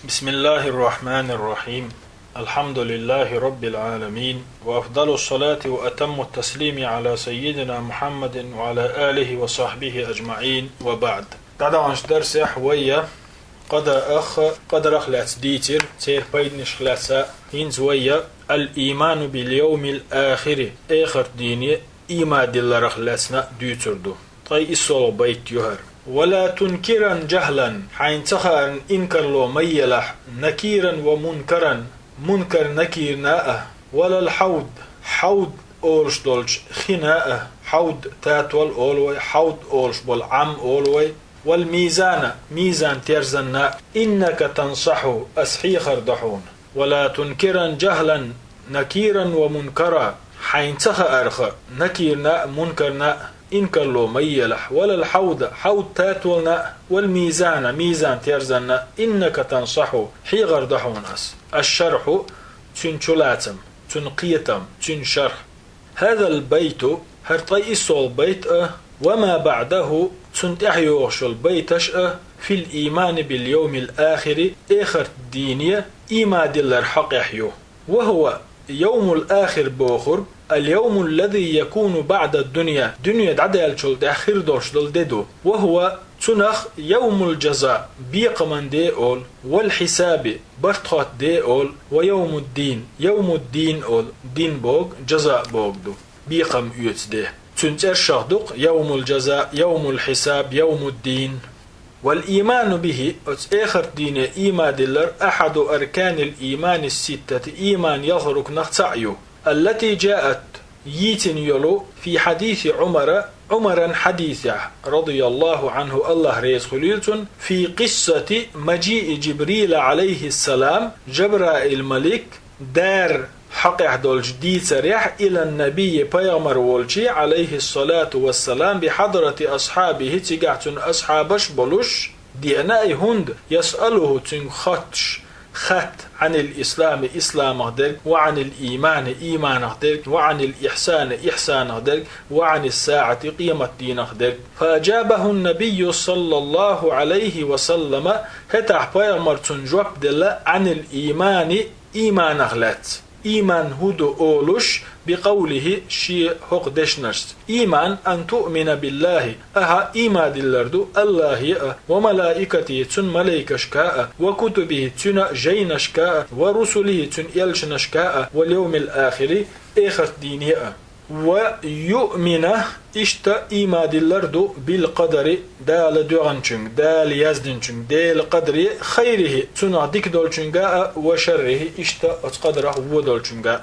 بسم الله الرحمن الرحيم. الحمد لله رب العالمين، وأفضل الصلاة وأتم التسليم على سيدنا محمد وعلى آله وصحبه أجمعين، وبعد. طبعا درس حوية قدر أخلات ديتر تير بيدنش خلاسا هنزوية الإيمان باليوم الآخر آخر ديني إيما دل رخلاسنا ديتردو طي إسول بيت يهر. ولا تنكرا جهلا حين تخا إنكر لو ميلح نكيرا ومنكرا منكر نكير ناء. ولا الحوض حوض أولش دولش خناء حوض تاتول أولوي حوض أولش بول عم أولوي. والميزان ميزان تيرزن إنك تنصح أسحي خردحون. ولا تنكرا جهلا نكيرا ومنكرا حين تخا أرخ نكيرنا منكرنا إنكر لو ميلح. ولا الحوض حوض تاتولنا. والميزان ميزان تيرزن إنك تنصح حي غردحون أس. الشرح تنشلاتم تنقيتم تنشرح. هذا البيت هرطي إسو البيت وما بعده تنتحيوش البيتش في الإيمان باليوم الآخر آخر الدينية إيما دلر حق يحيو. وهو يوم الآخر بوخر اليوم الذي يكون بعد الدنيا دنيا دعدال شل داخر دوش دل ددو. وهو تنخ يوم الجزاء بيقمن دي أول والحساب برتخات دي أول ويوم الدين يوم الدين أول دين بوغ جزاء بوغ دو بيقم يوت دي تنتر شهدق يوم الجزاء يوم الحساب يوم الدين. والإيمان به آخر دين إيمان دلر أحد أركان الإيمان الستة إيمان يخرق نختعيو التي جاءت ييتن يلو في حديث عمر حديثه رضي الله عنه الله ريز خليلتن في قصة مجيء جبريل عليه السلام جبرائيل الملك دار حق دول جديد سريح إلى النبي بيغمر والجي عليه الصلاة والسلام بحضرة أصحابه تقعتن أصحابش بلوش ديناء هند يسأله تنخطش خط عن الإسلام إسلام أهدرك وعن الإيمان إيمان أهدرك وعن الإحسان إحسان أهدرك وعن الساعة قيمة دين أهدرك. فأجابه النبي صلى الله عليه وسلم هتح بيغمر تنجوب دل عن الإيمان إيمان أغلات إيمان هدو أولوش بقوله شي هق دشنرست إيمان أن تؤمن بالله أها إيمان دلردو الله وملائكته تن ملائكشكاء وكتبه تن جينشكاء ورسله تن يلشنشكاء واليوم الآخر آخر دينه. ويؤمن إشتا إيما دلردو بالقدر دال دوغنشنگ دال يزدنشنگ دال قدر خيره تنا ديك دولشنگا وشره إشتا أتقدره ودولشنگا.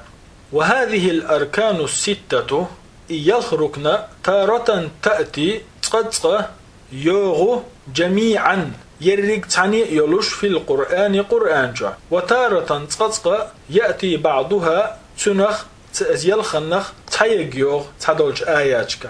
وهذه الأركان الستة يخرقنا تارة تأتي تقدق يوغو جميعا يرق تعني يلوش في القرآن قرآن جا. وتارة تقدق يأتي بعضها تنخ تأزيل خنخ تايجيوغ تادولج آياتك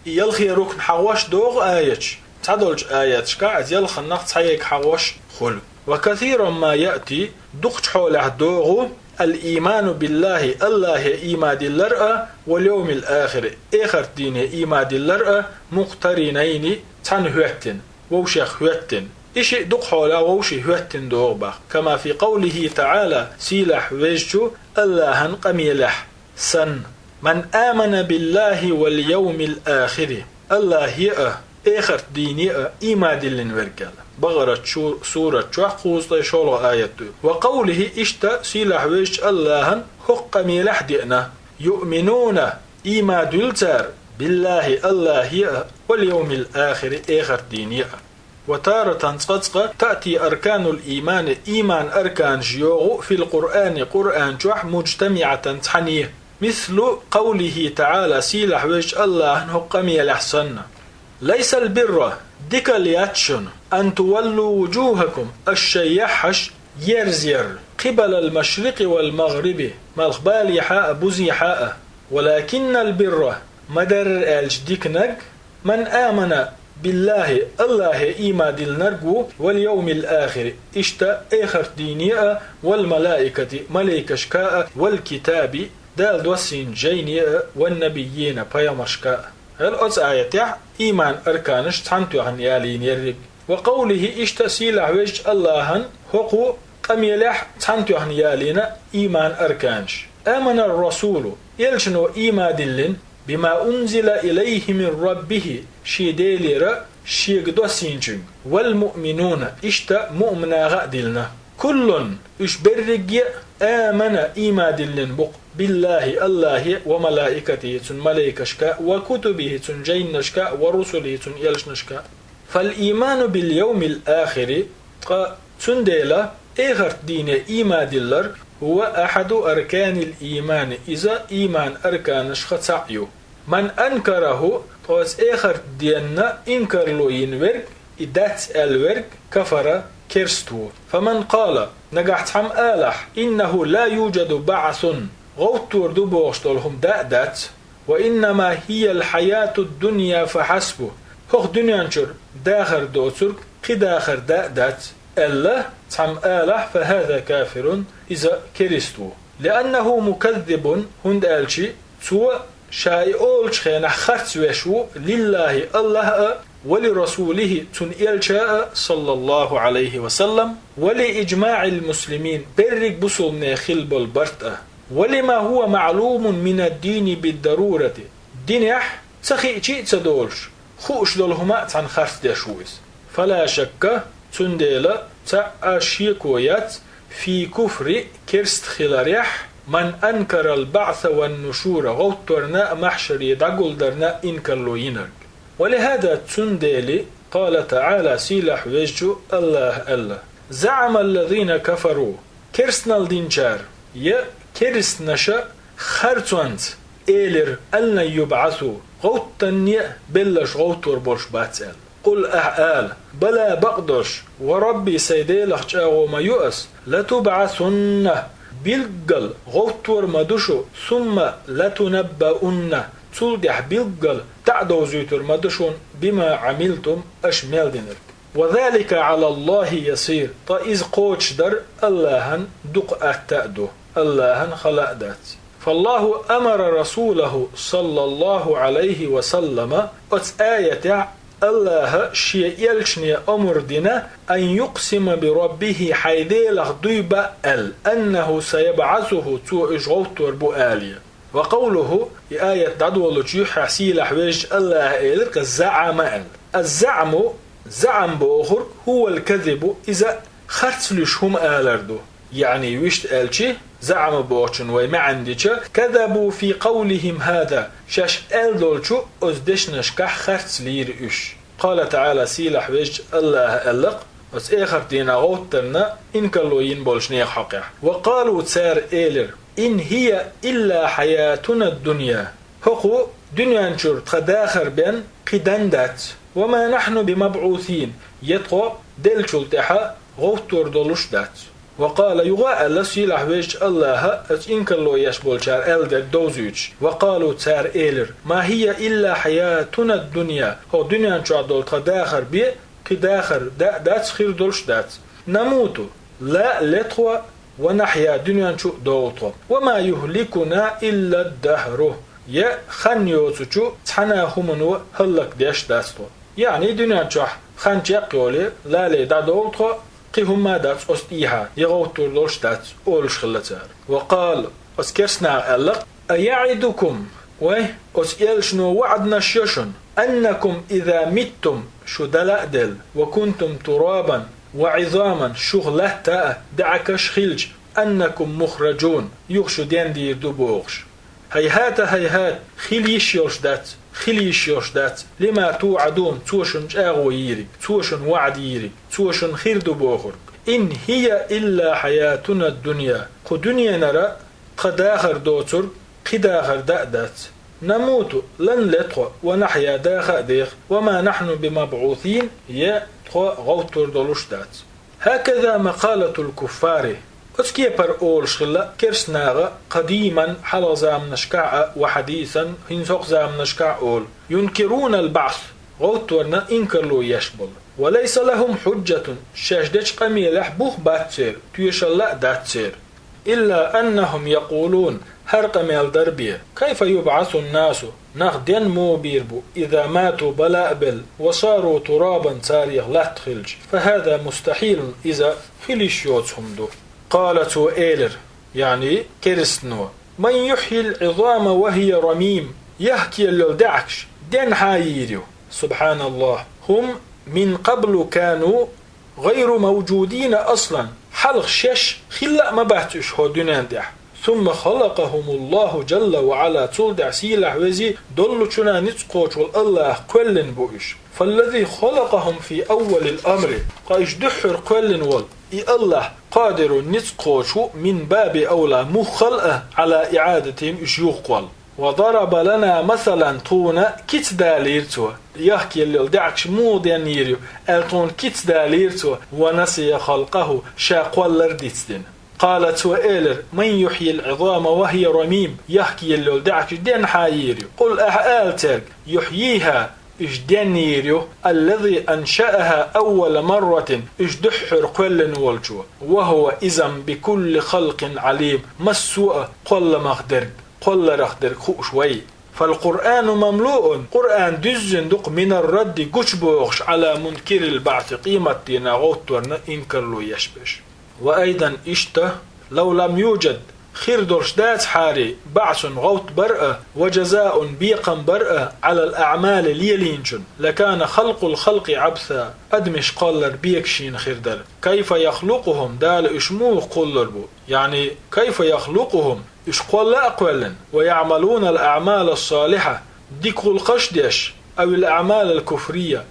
يلخي ركن حواش دوغ آياتش تادولج آياتك أزيل خنخ تايج حواش خل. وكثيرا ما يأتي دقت حوله دوغ الإيمان بالله الله إيمان دلرأ واليوم الآخر آخر دين إيمان دلرأ مقترنين تنهوتن ووشخ هوتن إشي دق حولا ووشي هوتن دوغبا كما في قوله تعالى سيلح ويجو الله قميلح سن من آمن بالله واليوم الآخر الله هي آخر ديني إيمان دلن ورقال بغرت سورة شوح خوصة شولو آيات. وقوله إشتا سيلح ويج الله حق قميلح دئنا يؤمنون إيمان دلتر بالله الله هي واليوم الآخر آخر ديني. وتارة تقدق تأتي أركان الإيمان إيمان أركان جيوغ في القرآن قرآن جوح مجتمعة تحنيه مثل قوله تعالى سيلح ويج الله نقمي الأحسن. ليس البر ديك لياتشن أن تولوا وجوهكم الشيحش يرزير قبل المشرق والمغرب مالخبال يحاء بوزي حاء. ولكن البر مدر الجديكنك من آمن بالله الله إيما دل نرجو واليوم الآخر إشتا آخر دينية والملائكة ملائكشكاء والكتاب دال دوسين جينية والنبيين بيامشكاء. هل أز آيات إيمان أركانش تحنتو عن يالين يرق وقوله اشتسيل عوج اللهن هقو قميلح تنتوهن يالينا إيمان أركانش آمن الرسول يلشنو إيما دلن بما أنزل إليه من ربه شيديليرا شيقدوسينجن والمؤمنون اشتا مؤمنا غادلنا كل اشبرق آمن إيما دلن بق بالله الله وملائكته ملائكشكا وكتبه جينشكا ورسله يلشنشكا فالإيمان باليوم الآخر تنديلا إغر دين إيما دلر هو أحد أركان الإيمان إذا إيمان أركان شخصعيو من أنكره توس إخر دينا إنكر لو ينورك إدات الورك كفر كرستو فمن قال نجحت حم آلح إنه لا يوجد بعث غوتور دبوشتولهم دات وإنما هي الحياة الدنيا فحسبه هو دنيا نشر داخر دوتر قداخر دات الله حم آلح فهذا كافر إذا كرستو لأنه مكذب هند ألشي سوى شايئولش خينا خرس وشو لله الله ولرسوله تنئلشاء صلى الله عليه وسلم ولإجماع المسلمين برق بصلنا خلب البرتة ولما هو معلوم من الدين بالضرورة دينيح تخي شيء تدولش خوش دولهما تن خرس دشويس فلا شك تنديلا تأشيكويات في كفر كرست خلاريح من أنكر البعث والنشور غوترنا محشر يدقل درنا إنكر لو ينرق ولهذا تنديلي قال تعالى سيلح وجه الله زعم الذين كفروا كرسنا الدينجار يا كرسنشا خرطوانت إيلر ألنا يبعثوا غوتن بلش غوتور برش باتسال قل أعال بلا بقدش وربي سيدي لحجاغو ما يؤس لتبعثن بلقل غوتور مدشو ثم لتنبؤن تلدح بلقل تعدو زيتر مدشون بما عملتم أشمال دينر وذلك على الله يصير طائز قوش در اللهن دق أتأدو اللهن خلق دات فالله أمر رسوله صلى الله عليه وسلم آية الله شيء يلشني أمر دينا أن يقسم بربه حيديلخ ضيبا أنه سيبعثه تو إشغوتور بؤالية وقوله آية دعوة لجيح حسيل حويج الله إلك الزعم الزعم زعم بأخر هو الكذب إذا خرسلشهم آلردو يعني ويشت آلشي زعم بوغشن ويما عنديش كذبوا في قولهم هذا شاش آلدولشو أزدشنشكح خرسلير إش قال تعالى سيلح ويج الله ألق بس آخر دينا غوترنا إن كلو ينبولشنيخ حقيح وقالوا تسار إيلر إن هي إلا حياتنا الدنيا هقو دنيا نشور تخداخر بين قدندات وما نحن بمبعوثين يتقو دلشل تحا غوتور دولش دات وقال يغاء لسيلح ويج الله إن كلو يشبول شار ألدر دوزيج وقالوا تسار إيلر ما هي إلا حياتنا الدنيا هو دنيا نشور دول تخداخر بي قداخر دات خير دولش دات نموت لا لتقو ونحيا دنيا نشو دوطو وما يهلكنا إلا الدهر يا خنيوتشو تحناهمنو هلك ديش داستو يعني دنيا نشو خنجيق يولي لا لي دا دوطو قيهم ما دات أستيها يغوتور لوش دات أولش خلتار وقال أسكرسنا ألق أيعدكم أسئلشنو وعدنا شيشن أنكم إذا متم شو دلأدل وكنتم ترابا وعظاما شغلة دعكش خلج أنكم مخرجون يغشو دين دير دبوغش هيهات خليش يوشدات لما توعدون توشن جاغو ييرك توشن وعد ييرك توشن خير دبوغر إن هي إلا حياتنا الدنيا قو دنيا نرى قداخر دوتر قداخر دأدات نموت لن لتقو ونحيا داخل ديخ وما نحن بمبعوثين غوتور دولوش دات هكذا مقالة الكفار أسكي بر أول شغلة كرسناغا قديما حلزام نشكع وحديثا هنسوق زام نشكع أول ينكرون البعث غوتورنا إنكرلو يشبل وليس لهم حجة شاشدش قميلح بوخ باتسير تيش الله داتسير إلا أنهم يقولون هرقم الدربية كيف يبعث الناس نخدن مو بيربو إذا ماتوا بلأبل وصاروا ترابا تاريخ لا تخلج فهذا مستحيل إذا خليشيوتهم دو. قالت إيلر يعني كريستنو من يحيي العظام وهي رميم يحكي اللودعكش دين حايريو. سبحان الله هم من قبل كانوا غير موجودين أصلا حلق شش خلا ما بعتش هودين دح ثم خلقهم الله جل وعلا تولدع سيلح وزي دلو چنا نتقوش والله كلن بوش فالذي خلقهم في أول الأمر قايش دحر كلن وال الله قادر نتقوش من باب أولى مخلقه على إعادتهم إشيوخ وال. وضرب لنا مثلا طونا كت داليرتو يحكي اللي دعكش مو دينيريو الطون كت داليرتو ونسي خلقه شاقوال لرديتدين. قالت وإيلر من يحيي العظام وهي رميم يحكي اللي دعكش دين حايريو قل أحالتك يحييها إش دينيريو الذي أنشأها أول مرة إش دحر كل والجو وهو إذن بكل خلق عليم مسوء قل مخدرك قل رخدر خوشوي. فالقرآن مملوء قرآن دزندق من الرد قشبوغش على منكر البعث قيمة دينا غوتورنا إنكر له يشبش. وأيضا إشته لو لم يوجد خير درشدات حاري بعث غوت برأة وجزاء بيقا برأة على الأعمال ليلينجن لكان خلق الخلق عبثا أدمش قلر بيكشين خير در. كيف يخلقهم دال إشموه قلر بو يعني كيف يخلقهم إشقال لا أقولا ويعملون الأعمال الصالحة ديكو القشدش أو الأعمال الكفرية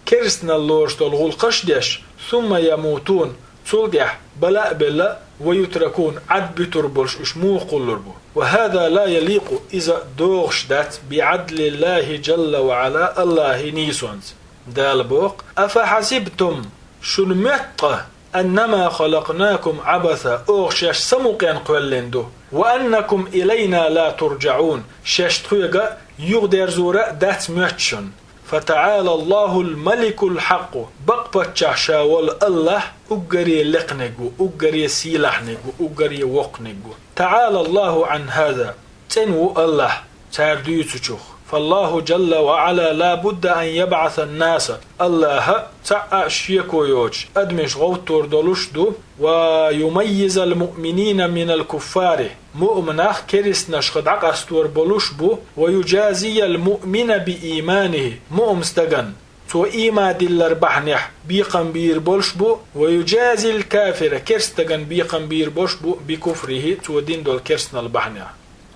كرسنا اللورش تلغو القشدش ثم يموتون تلدح بلاء بلا ويتركون عد بتربلش إشمو قلربو. وهذا لا يليق إذا دوغش دات بعدل الله جل وعلا الله نيسونز دال بوق أفحسبتم شنمت أنما خلقناكم عبثا أغشاش سموقين قولندو وأنكم إلينا لا ترجعون شاشتخيغا يغدر زورا دات ماتشن. فتعالى الله الملك الحق بقبتشا شاول الله أقري لقنقو أقري سيلحنقو أقري وقنقو. تعالى الله عن هذا تنو الله تارديوتشوخ. فالله جل وعلا لا بد أن يبعث الناس الله تعشيكو يوج أدمش غوتور دولشدو ويميز المؤمنين من الكفار مؤمناخ كريس نشخدعق أستور بولشبو ويجازي المؤمن بإيمانه مؤمستغن تو إيما دلر بحنح بيقن بير بولشبو ويجازي الكافر كرستغن بيقن بير بولشبو بكفره تو دين دول كرسنا البحنح.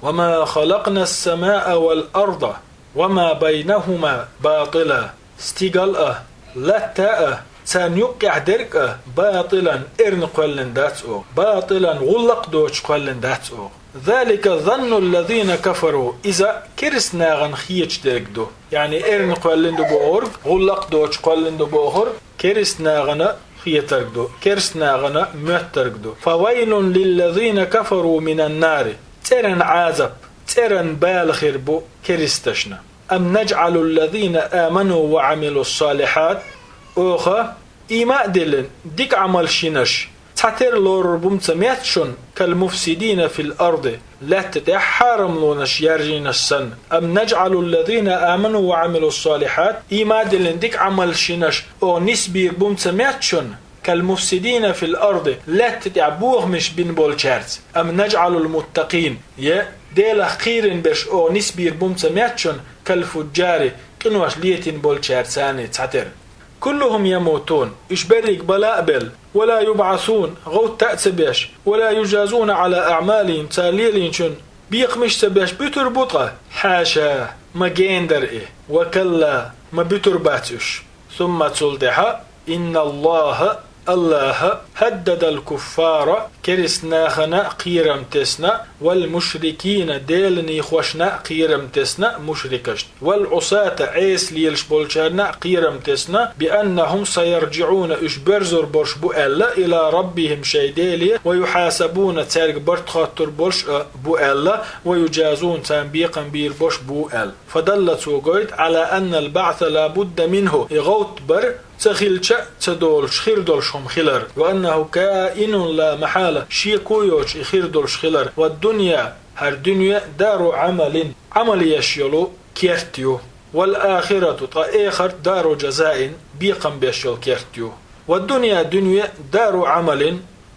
وما خلقنا السماء والأرض وما بينهما باطلا استقال لتا سنيقع درك باطلا إرن قلن داتو باطلا غلق دوش قلن داتو. ذلك ظن الذين كفروا إذا كرسنا غن خيج درك دو يعني إرن قلن دو بأورغ غلق دوش قلن دو بأورغ كرسنا غن خيترك دو كرسنا غن مهترك دو. فويل للذين كفروا من النار ترن عازب ترن بالخير بو كريستشنا. أم نجعل الذين آمنوا وعملوا الصالحات أوخا إيماء دلن ديك عمل شنش تحتر لور بمتميتشن كالمفسدين في الأرض لا تتحارم لونش يرجين السن. أم نجعل الذين آمنوا وعملوا الصالحات إيماء دلن ديك عمل شنش أو نسبير بمتميتشن كالمفسدين في الأرض لا تتعبوه مش بين بولشارت. أم نجعل المتقين ديلا خيرن بش أو نسبير بمتميتشن كالفجار قنوش ليتين بولشارت ساني تحتر. كلهم يموتون إشبريك بلاء ولا يبعثون غوت تأتبش ولا يجازون على أعمالهم تاليلين شن بيق مش تبش بتربطه حاشا ما جيندر إيه وكلا ما بترباتش. ثم تصلدها إن الله هدد الكفار كرسناخنا قيرم تسنا والمشركين ديلني خوشنا قيرم تسنا مشركشت والعصاة عيس ليلش بولشارنا قيرم تسنا بأنهم سيرجعون إشبرزر برش بؤلا إلى ربهم شيديلي ويحاسبون تارك برت خاطر برش بؤلا ويجازون تنبيقا بير برش بؤل. فدلت وقيت على أن البعث لابد منه إغوت بر تخيلش تدولش خير دولشهم خلر وأنه كائن لا محالة شي كويوش خير دولش خلر. والدنيا هر دنيا دار عمل يشيلو كيرتيو والآخرة آخر دار جزاء بيقم بيشيل كيرتيو والدنيا دنيا دار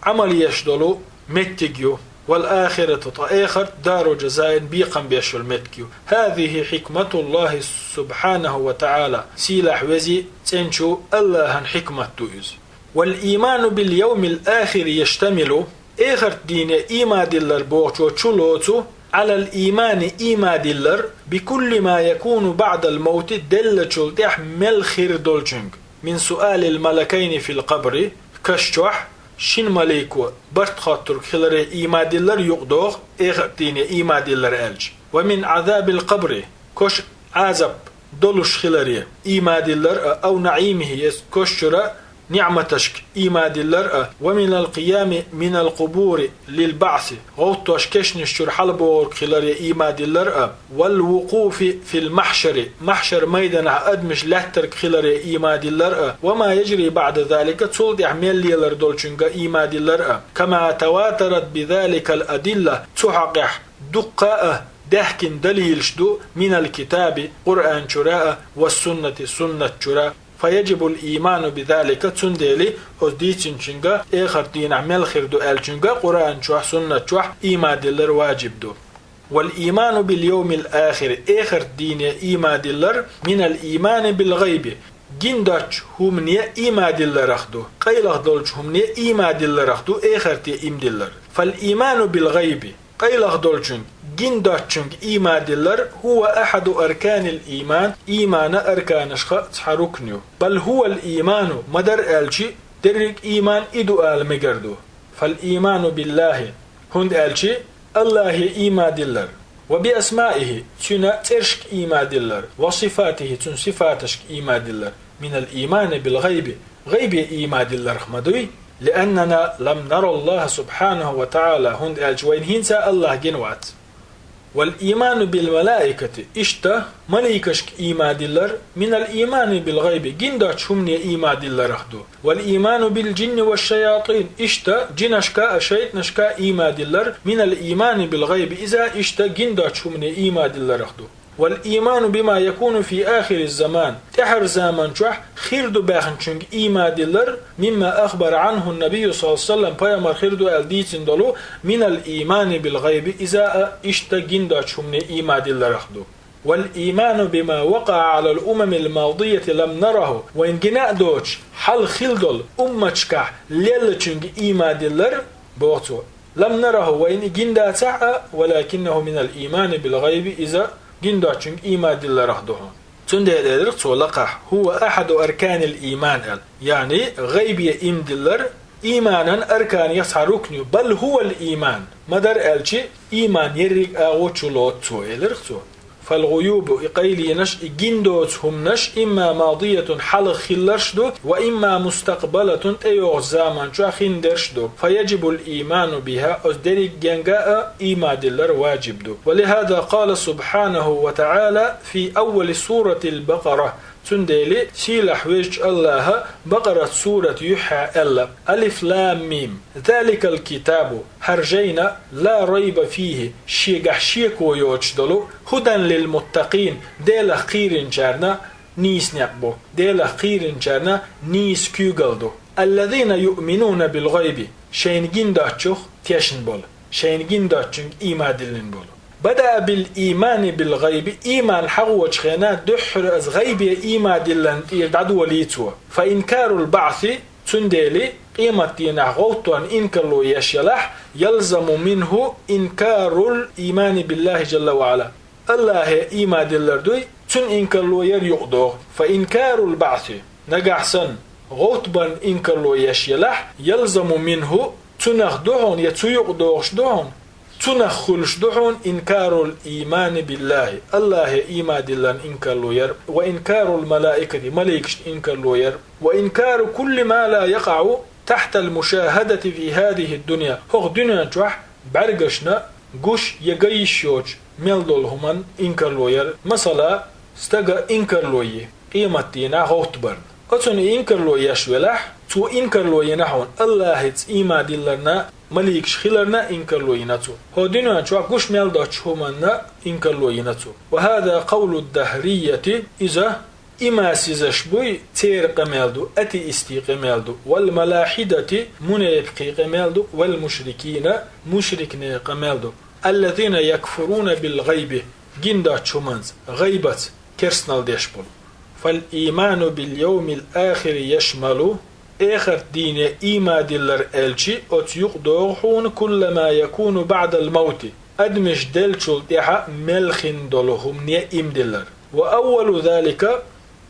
عمل يشدلو متجيو والآخرة آخر دار جزاء بيقم بيشل متكيو. هذه حكمة الله سبحانه وتعالى سيلح وزي تنشو الله حكمة دوز. والإيمان باليوم الآخر يشتمل آخر دين إيما دلر بوغشو تشلوتو على الإيمان إيما دلر بكل ما يكون بعد الموت دلتشل تحمل خير دولجنج من سؤال الملكين في القبر كشتوح شين مليكو برت خاطر خلري إيما دلر يقدوغ آخر دين إيما دلر ألج ومن عذاب القبر كش عذاب دولش خلري إيما دلر أو نعيمه كشترا نعمتشك إيما دلر ومن القيام من القبور للبعث غوتوش كشنشتر حلبور خلال إيما دلر والوقوف في المحشر محشر ميدان أدمش لحترك خلال إيما دلر وما يجري بعد ذلك تصل يعمل ليلر دولشنغ إيما دلر كما تواترت بذلك الأدلة تحقح دقاء دحكن دليل شدو من الكتاب قرآن شراء والسنة سنة شراء فيجب الإيمان بذلك تندلي أزديتشنجا آخر دين عمل خير دو ألجنجا قرآن شوح سنة شوح إيمان دلر واجب دو. والإيمان باليوم الآخر آخر دين إيمان دلر من الإيمان بالغيب جندش هم نيا إيمان دلر أخدو قيل أخدولش هم نيا إيمان دلر أخدو آخر تي إيم دلر. فالإيمان بالغيب قيل أخدولشن جنداتشنج إيمان دلر هو أحد أركان الإيمان إيمان أركان تحركنيو بل هو الإيمان مدر ألشي درك إيمان إدو آل مجردو. فالإيمان بالله هند ألشي الله إيمان دلر وبأسمائه تنا ترشك إيمان دلر وصفاته تن صفاتشك إيمان دلر من الإيمان بالغيب غيب إيمان دلر خمدوي لأننا لم نرى الله سبحانه وتعالى هند ألجوين هنسا الله جنوات. والإيمان بالملائكة إشتا ملائكشك إيمان دلر من الإيمان بالغيب جنداتش همني إيمان دلر أخدو. والإيمان بالجن والشياطين إشتا جنشكا شيطنشكا إيمان دلر من الإيمان بالغيب إذا إشتا جنداتش همني إيمان دلر أخدو. والإيمان بما يكون في آخر الزمان تحر زمان جوح خير دو باخنشنج إيما دلر مما أخبر عنه النبي صلى الله عليه وسلم بيامر خير دو ألديتن دلو من الإيمان بالغيب إذا اشتقين داتشم إيما دلر أخدو. والإيمان بما وقع على الأمم الماضية لم نره وإن جناء دوش حل خلدل أمتشكا ليلتشنج إيما دلر بوتو لم نره وإن جندا تعا ولكنه من الإيمان بالغيب إذا جنداتشنج إيمان دلر أخدوهم. تندهدر تولقح هو أحد أركان الإيمان يعني غيب يم دلر إيمانا أركان يسحركني بل هو الإيمان مدر ألشي إيمان يريق أغوشلوت تويلرتو. فالغيوب إقيلي نش جندوت هم نش إما ماضية حل خلرشدو وإما مستقبلة أيوغ زامن شو خندرشدو فيجب الإيمان بها أصدرك جنجاء إيما دلر واجب دو. ولهذا قال سبحانه وتعالى في أول سورة البقرة تندلي سيل حويج الله بقرة سورة يحيى ألف لام ميم ذلك الكتاب هرجينا لا ريب فيه شيقح شيكو يوجدلو هدى للمتقين ديلا خيرين جارنا نيس نقبو ديلا خيرين جارنا نيس كيوغلدو الذين يؤمنون بالغيب شين جنداتشوخ تيشن بول شين جنداتشوخ إيما دلن بول. بدأ بالإيمان بالغيب إيمان حقوة خينا دحر از غيب إيمان دلن يردعدو وليتوا. فإنكار البعث تندلي قيمة دينا غوطوان إنكرلو يشيلح يلزم منه إنكار الإيمان بالله جل وعلا. الله إيمان دلردوي تن إنكرلو يريقدو. فإنكار البعث نقحسن غوطبان إنكرلو يشيلح يلزم منه تنخدوهن يتيقدوش دوهن تنخلش دحون إنكار الإيمان بالله الله إيمان دلن إنكار لوير وإنكار الملائكة ملائكة إنكار لوير وإنكار كل ما لا يقع تحت المشاهدة في هذه الدنيا هو دنيا جوح برقشنا قش يقيشوج ملدول همان إنكار لوير مثلا استقى إنكار لوي قيمة دينا غوتبرن أتون إنكار لوي يشولح تو إنكار لوي نحون الله إيمان دلنا مليك شخيلرنا إنكرلو يناتو هو دينو أنشوا قش ميل داتشهمنا إنكرلو يناتو وهذا قول الدهرية إذا إما سيزشبوي تير قمالدو أتي استي قمالدو والملاحدة منيبقي قمالدو والمشركين مشركين قمالدو الذين يكفرون بالغيب جندا شومانز غيبة كرسنال ديشبول فالإيمان باليوم الآخر يشمل آخر دين إيما دلر ألشي أتيق دوغحون كل ما يكون بعد الموت أدمش دلشل تيحا ملخن دولهم نيا إم دلر وأول ذلك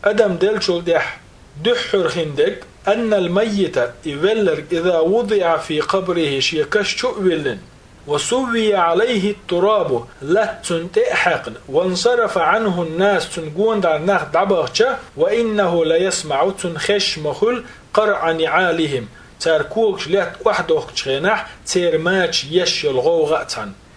أدم دلشل تيح دحر خندق أن الميت إولر إذا وضع في قبره شيكش شؤولن وسوي عليه التراب لا تنتحقن وانصرف عنه الناس تنقون دار ناخ دعبغشة وإنه لا يسمع تنخش مخل قرع نعالهم تاركوكش لات وحدوك تشغينح تيرماتش يش الغوغة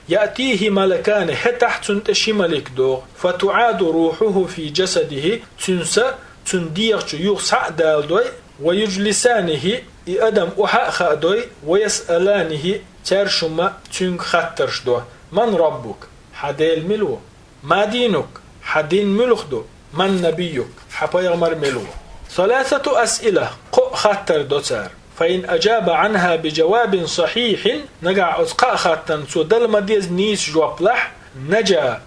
يأتيه ملكان هتح تنتشي ملك دور فتعاد روحه في جسده تنسى تنديرش يغسع دالدوي ويجلسانه إدم أحا خادوي ويسألانه ترشما تنك خطرش دو من ربك حديل ملو ما دينك حدين ملوخ دو من نبيك حبيغمر ملو 3 أسئلة قو خطر دو تار فإن أجاب عنها بجواب صحيح نقع أسقاء خطن سودل مديز نيس جواب لح نجا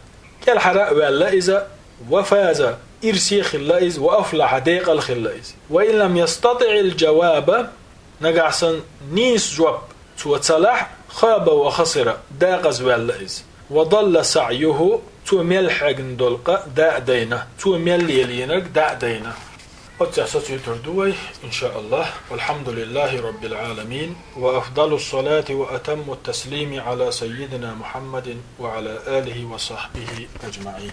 كالحراء واللائزة وفاز إرسي خلائز وأفلح ديق الخلائز وإن لم يستطع الجواب نقع سن نيس جواب توتصلح خاب وخسر داقز واللائز وضل سعيه تو ملحق دلقة دا دينا تو مل يلينك دا دينا وتحسس يتردوي إن شاء الله والحمد لله رب العالمين وأفضل الصلاة وأتم التسليم على سيدنا محمد وعلى آله وصحبه أجمعين.